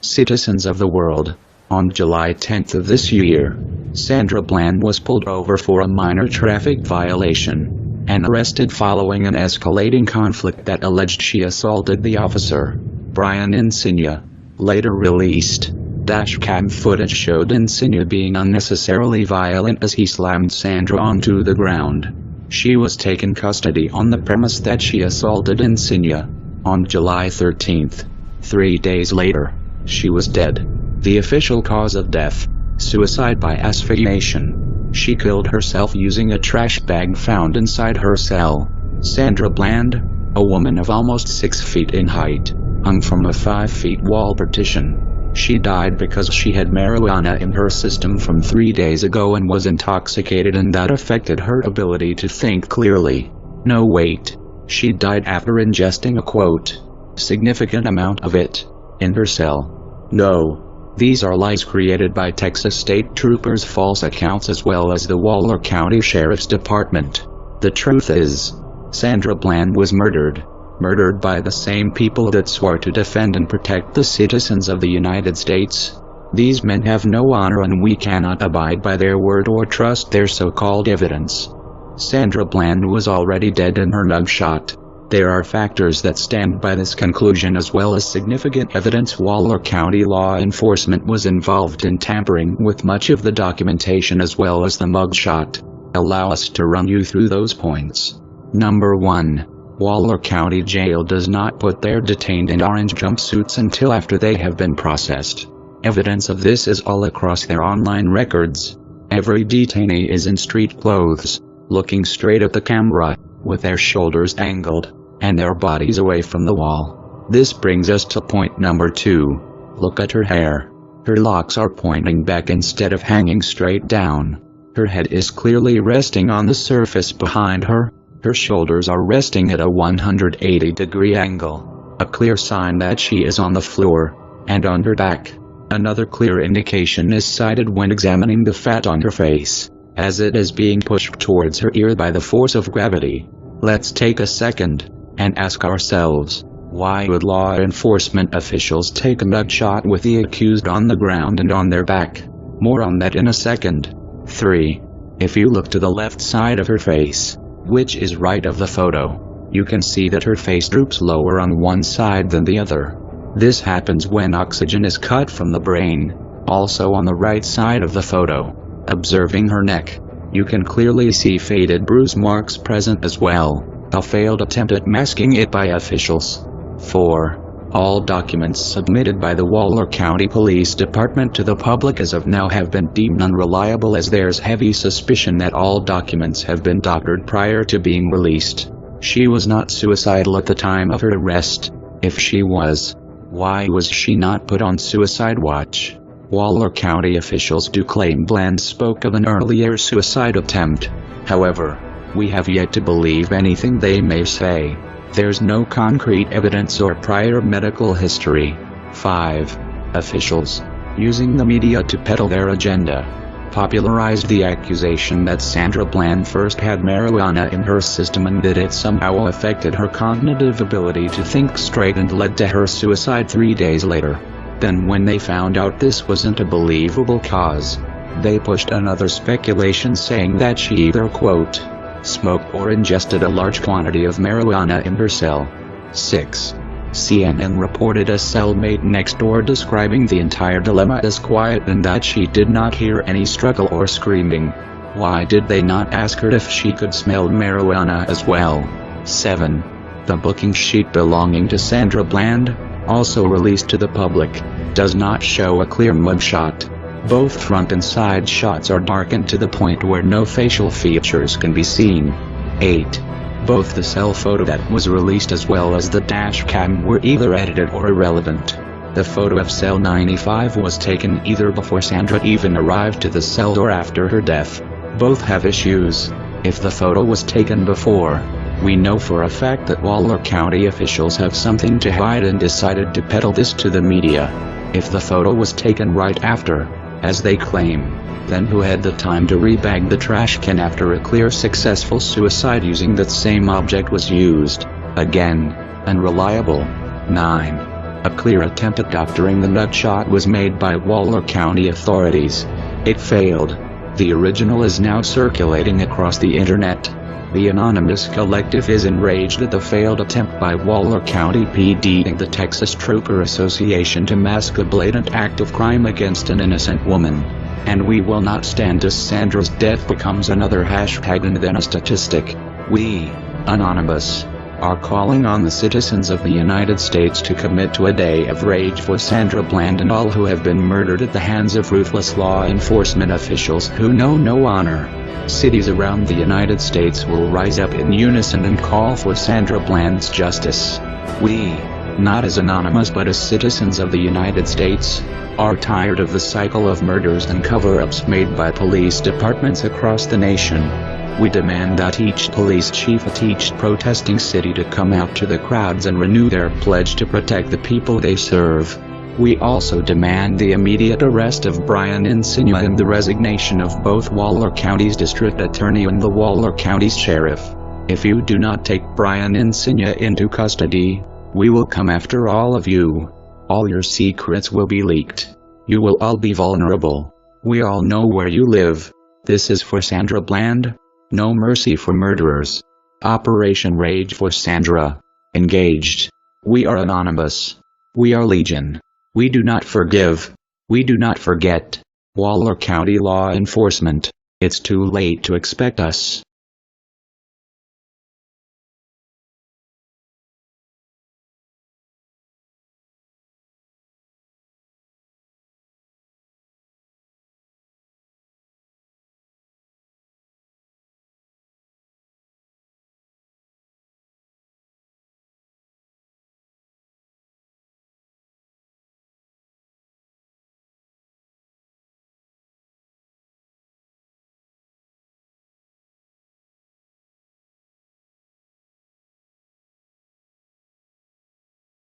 Citizens of the world, on July 10th of this year, Sandra Bland was pulled over for a minor traffic violation and arrested following an escalating conflict that alleged she assaulted the officer. Brian Encinia, later released, dashcam footage showed Encinia being unnecessarily violent as he slammed Sandra onto the ground. She was taken custody on the premise that she assaulted Encinia. On July 13th, 3 days later, she was dead. The official cause of death: suicide by asphyxiation. She killed herself using a trash bag found inside her cell. Sandra Bland, a woman of almost 6 feet in height, hung from a 5-foot wall partition. She died because she had marijuana in her system from 3 days ago and was intoxicated, and that affected her ability to think clearly. No, wait. She died after ingesting a significant amount of it in her cell. No. These are lies created by Texas state troopers' false accounts as well as the Waller County Sheriff's Department. The truth is, Sandra Bland was murdered by the same people that swore to defend and protect the citizens of the United States. These men have no honor, and we cannot abide by their word or trust their so-called evidence. Sandra Bland was already dead in her mugshot. There are factors that stand by this conclusion as well as significant evidence. Waller County law enforcement was involved in tampering with much of the documentation as well as the mugshot. Allow us to run you through those points. Number 1. Waller County Jail does not put their detained in orange jumpsuits until after they have been processed. Evidence of this is all across their online records. Every detainee is in street clothes, looking straight at the camera, with their shoulders angled, and their bodies away from the wall. This brings us to point number 2. Look at her hair. Her locks are pointing back instead of hanging straight down. Her head is clearly resting on the surface behind her. Her shoulders are resting at a 180-degree angle, a clear sign that she is on the floor, and on her back. Another clear indication is cited when examining the fat on her face, as it is being pushed towards her ear by the force of gravity. Let's take a second and ask ourselves, why would law enforcement officials take a mugshot with the accused on the ground and on their back? More on that in a second. 3. If you look to the left side of her face, which is right of the photo, you can see that her face droops lower on one side than the other. This happens when oxygen is cut from the brain. Also on the right side of the photo, observing her neck, you can clearly see faded bruise marks present as well, a failed attempt at masking it by officials. 4. All documents submitted by the Waller County Police Department to the public as of now have been deemed unreliable, as there's heavy suspicion that all documents have been doctored prior to being released. She was not suicidal at the time of her arrest. If she was, why was she not put on suicide watch? Waller County officials do claim Bland spoke of an earlier suicide attempt. However, we have yet to believe anything they may say. There's no concrete evidence or prior medical history. 5. Officials, using the media to peddle their agenda, popularized the accusation that Sandra Bland first had marijuana in her system and that it somehow affected her cognitive ability to think straight and led to her suicide 3 days later. Then when they found out this wasn't a believable cause, they pushed another speculation saying that she either, smoked or ingested a large quantity of marijuana in her cell. 6. CNN reported a cellmate next door describing the entire dilemma as quiet and that she did not hear any struggle or screaming. Why did they not ask her if she could smell marijuana as well? 7. The booking sheet belonging to Sandra Bland, also released to the public, does not show a clear mugshot. Both front and side shots are darkened to the point where no facial features can be seen. 8. Both the cell photo that was released as well as the dash cam were either edited or irrelevant. The photo of cell 95 was taken either before Sandra even arrived to the cell or after her death. Both have issues. If the photo was taken before, we know for a fact that Waller County officials have something to hide and decided to peddle this to the media. If the photo was taken right after, as they claim, then who had the time to rebag the trash can after a clear successful suicide using that same object was used? Again, unreliable. 9. A clear attempt at doctoring the nutshot was made by Waller County authorities. It failed. The original is now circulating across the internet. The anonymous collective is enraged at the failed attempt by Waller County PD and the Texas Trooper Association to mask a blatant act of crime against an innocent woman. And we will not stand as Sandra's death becomes another hashtag and then a statistic. We, Anonymous, are calling on the citizens of the United States to commit to a day of rage for Sandra Bland and all who have been murdered at the hands of ruthless law enforcement officials who know no honor. Cities around the United States will rise up in unison and call for Sandra Bland's justice. We, not as Anonymous but as citizens of the United States, are tired of the cycle of murders and cover-ups made by police departments across the nation. We demand that each police chief at each protesting city to come out to the crowds and renew their pledge to protect the people they serve. We also demand the immediate arrest of Brian Encinia and the resignation of both Waller County's district attorney and the Waller County's sheriff. If you do not take Brian Encinia into custody, we will come after all of you. All your secrets will be leaked. You will all be vulnerable. We all know where you live. This is for Sandra Bland. No mercy for murderers. Operation Rage for Sandra. Engaged. We are Anonymous. We are Legion. We do not forgive. We do not forget. Waller County Law Enforcement. It's too late to expect us.